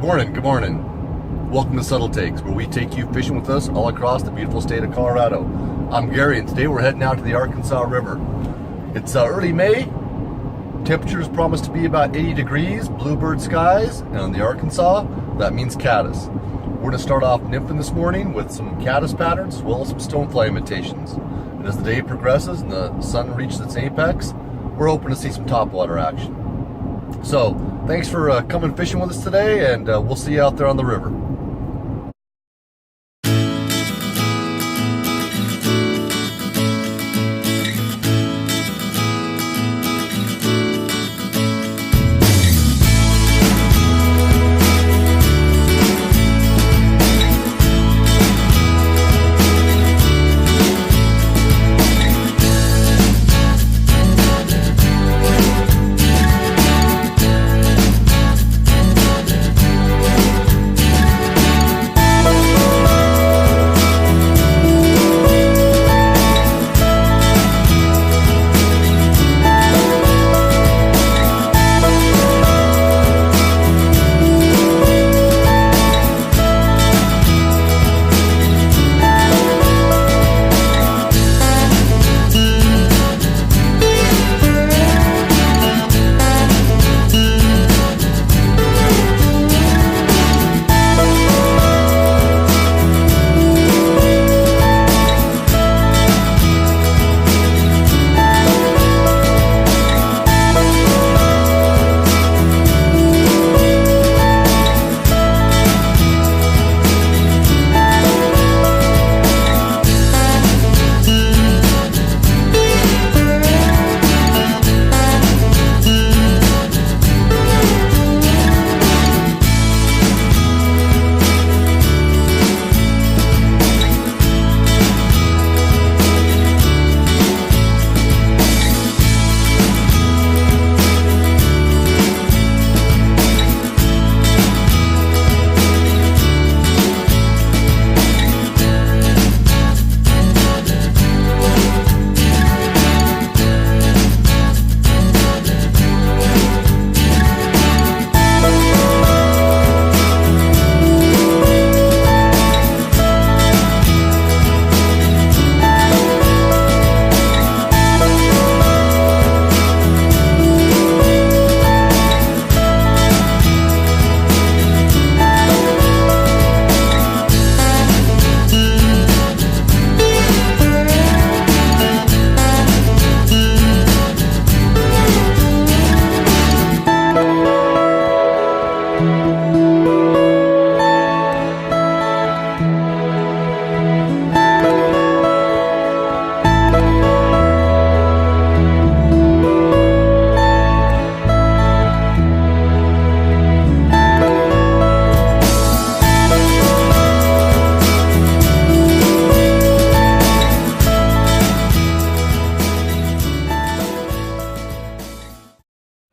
Good morning. Welcome to SubtleTakes, where we take you fishing with us all across the beautiful state of Colorado. I'm Gary, and today we're heading out to the Arkansas River. It's early May. Temperatures promise to be about 80 degrees, bluebird skies, and on the Arkansas, that means caddis. We're going to start off nymphing this morning with some caddis patterns, as well as some stonefly imitations. And as the day progresses and the sun reaches its apex, we're hoping to see some topwater action. So, thanks for coming fishing with us today, and we'll see you out there on the river.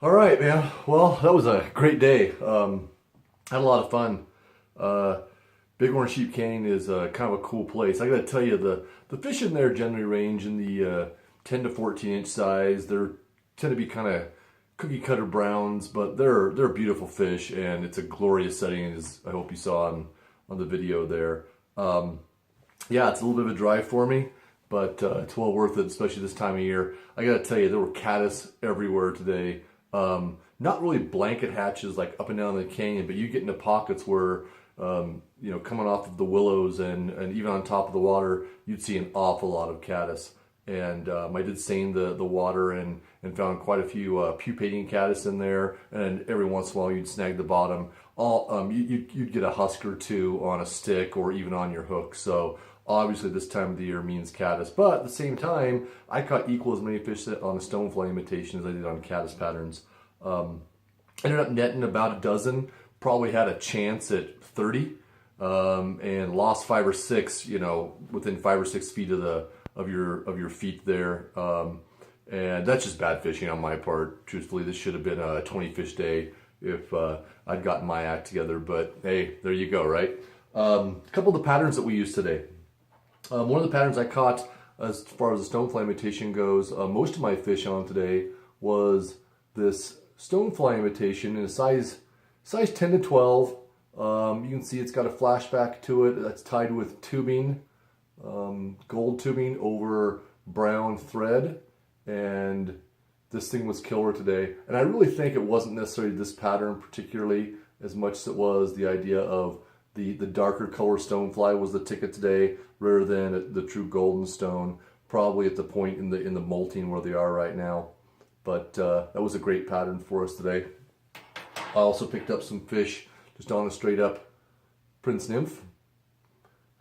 Alright, man. Well, that was a great day. Had a lot of fun. Bighorn Sheep Canyon is kind of a cool place. I gotta tell you, the fish in there generally range in the 10 to 14 inch size. They tend to be kind of cookie cutter browns, but they're beautiful fish, and it's a glorious setting, as I hope you saw on the video there. Yeah, it's a little bit of a drive for me, but it's well worth it, especially this time of year. I gotta tell you, there were caddis everywhere today. Not really blanket hatches like up and down the canyon, but you get into pockets where, you know, coming off of the willows and even on top of the water, you'd see an awful lot of caddis. And I did seine the water and found quite a few pupating caddis in there, and every once in a while you'd snag the bottom. You'd get a husk or two on a stick or even on your hook. So obviously this time of the year means caddis, but at the same time, I caught equal as many fish on a stonefly imitation as I did on caddis patterns. Ended up netting about a dozen, probably had a chance at 30, and lost 5 or 6, you know, within 5 or 6 feet of your feet there. And that's just bad fishing on my part. Truthfully, this should have been a 20 fish day if I'd gotten my act together, but hey, there you go, right? A couple of the patterns that we used today. One of the patterns I caught, as far as the stonefly imitation goes, most of my fish on today was this stonefly imitation in a size 10 to 12. You can see it's got a flashback to it that's tied with tubing, gold tubing over brown thread, and this thing was killer today. And I really think it wasn't necessarily this pattern particularly as much as it was the idea of the darker color stonefly was the ticket today rather than the true golden stone, probably at the point in the molting where they are right now. But that was a great pattern for us today. I also picked up some fish just on a straight up Prince Nymph.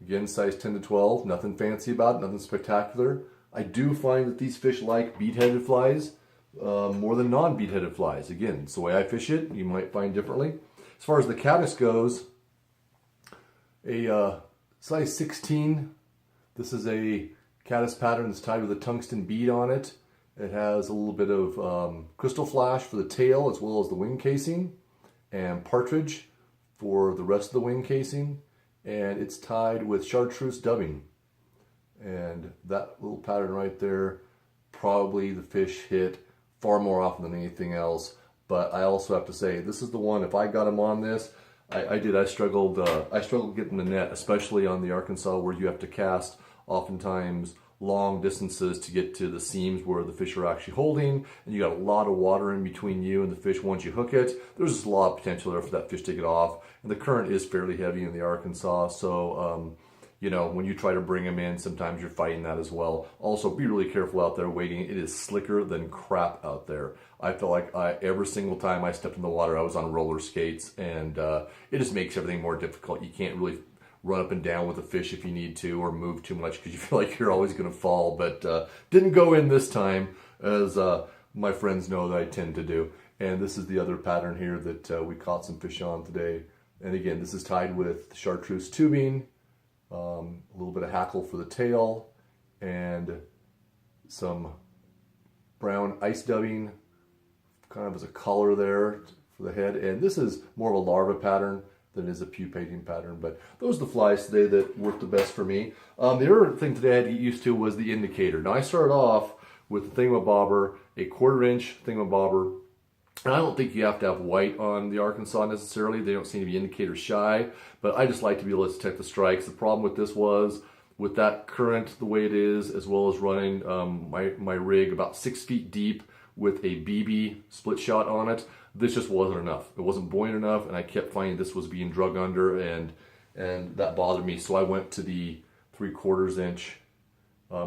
Again, size 10 to 12, nothing fancy about it, nothing spectacular. I do find that these fish like bead-headed flies more than non-bead-headed flies. Again, it's the way I fish it, you might find differently. As far as the caddis goes, a size 16, this is a caddis pattern that's tied with a tungsten bead on it. It has a little bit of crystal flash for the tail as well as the wing casing, and partridge for the rest of the wing casing, and it's tied with chartreuse dubbing. And that little pattern right there, probably the fish hit far more often than anything else. But I also have to say, this is the one, if I got him on this, I struggled getting the net, especially on the Arkansas where you have to cast oftentimes long distances to get to the seams where the fish are actually holding, and you got a lot of water in between you and the fish once you hook it. There's just a lot of potential there for that fish to get off, and the current is fairly heavy in the Arkansas, so you know, when you try to bring them in, sometimes you're fighting that as well. Also, be really careful out there waiting. It is slicker than crap out there. I feel like every single time I stepped in the water, I was on roller skates, and it just makes everything more difficult. You can't really run up and down with a fish if you need to, or move too much because you feel like you're always going to fall. But didn't go in this time, as my friends know that I tend to do. And this is the other pattern here that we caught some fish on today. And again, this is tied with chartreuse tubing, a little bit of hackle for the tail, and some brown ice dubbing, kind of as a collar there for the head. And this is more of a larva pattern than it is a pupating pattern. But those are the flies today that worked the best for me. The other thing today I had to get used to was the indicator. Now I started off with the thingamabobber, a 1/4 inch thingamabobber. And I don't think you have to have white on the Arkansas necessarily. They don't seem to be indicator shy, but I just like to be able to detect the strikes. The problem with this was, with that current the way it is, as well as running my rig about 6 feet deep with a BB split shot on it, this just wasn't enough. It wasn't buoyant enough, and I kept finding this was being drug under, and that bothered me. So I went to the 3/4 inch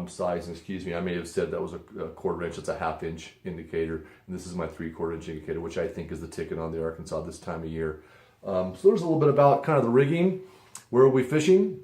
size, and excuse me, I may have said that was a 1/4 inch. It's a 1/2 inch indicator, and this is my 3/4 inch indicator, which I think is the ticket on the Arkansas this time of year. So there's a little bit about kind of the rigging. Where are we fishing?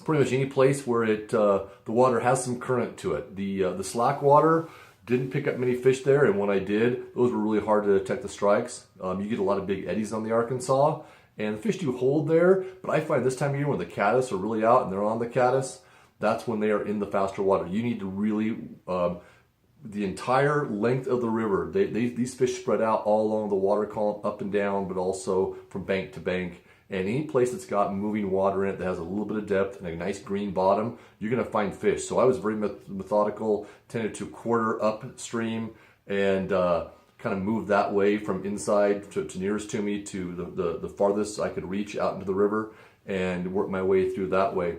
Pretty much any place where the water has some current to it. The slack water didn't pick up many fish there, and when I did, those were really hard to detect the strikes. You get a lot of big eddies on the Arkansas, and the fish do hold there, but I find this time of year when the caddis are really out and they're on the caddis, that's when they are in the faster water. You need to really, the entire length of the river, these fish spread out all along the water column, up and down, but also from bank to bank. And any place that's got moving water in it that has a little bit of depth and a nice green bottom, you're going to find fish. So I was very methodical, tended to 1/4 upstream and kind of move that way from inside to nearest to me to the farthest I could reach out into the river and work my way through that way.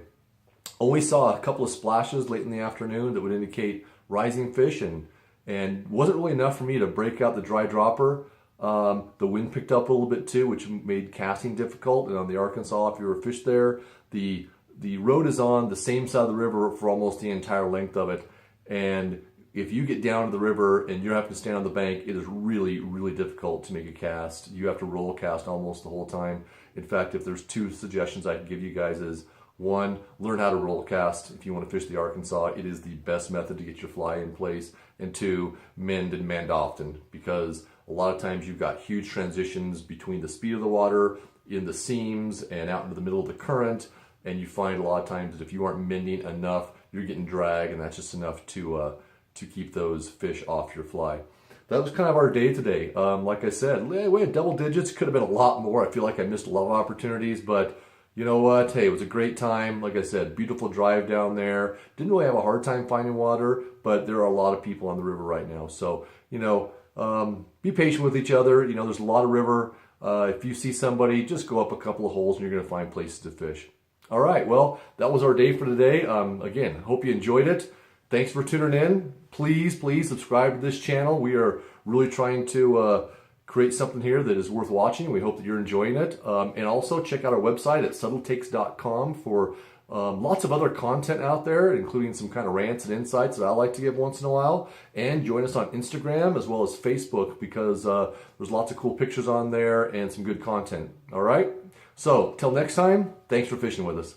Only saw a couple of splashes late in the afternoon that would indicate rising fish, and wasn't really enough for me to break out the dry dropper. The wind picked up a little bit too, which made casting difficult. And on the Arkansas, if you were fish there, the road is on the same side of the river for almost the entire length of it. And if you get down to the river and you're having to stand on the bank, it is really, really difficult to make a cast. You have to roll cast almost the whole time. In fact, if there's 2 suggestions I can give you guys is, 1, learn how to roll cast. If you want to fish the Arkansas, it is the best method to get your fly in place. And 2, mend and mend often, because a lot of times you've got huge transitions between the speed of the water, in the seams, and out into the middle of the current. And you find a lot of times that if you aren't mending enough, you're getting drag, and that's just enough to keep those fish off your fly. That was kind of our day today. Like I said, we had double digits. Could have been a lot more. I feel like I missed a lot of opportunities, but you know what? Hey, it was a great time. Like I said, beautiful drive down there. Didn't really have a hard time finding water, but there are a lot of people on the river right now. So, you know, be patient with each other. You know, there's a lot of river. If you see somebody, just go up a couple of holes and you're going to find places to fish. All right, well, that was our day for today. Again, hope you enjoyed it. Thanks for tuning in. Please subscribe to this channel. We are really trying to create something here that is worth watching. We hope that you're enjoying it. And also check out our website at SubtleTakes.com for lots of other content out there, including some kind of rants and insights that I like to give once in a while. And join us on Instagram as well as Facebook, because there's lots of cool pictures on there and some good content. All right? So, till next time, thanks for fishing with us.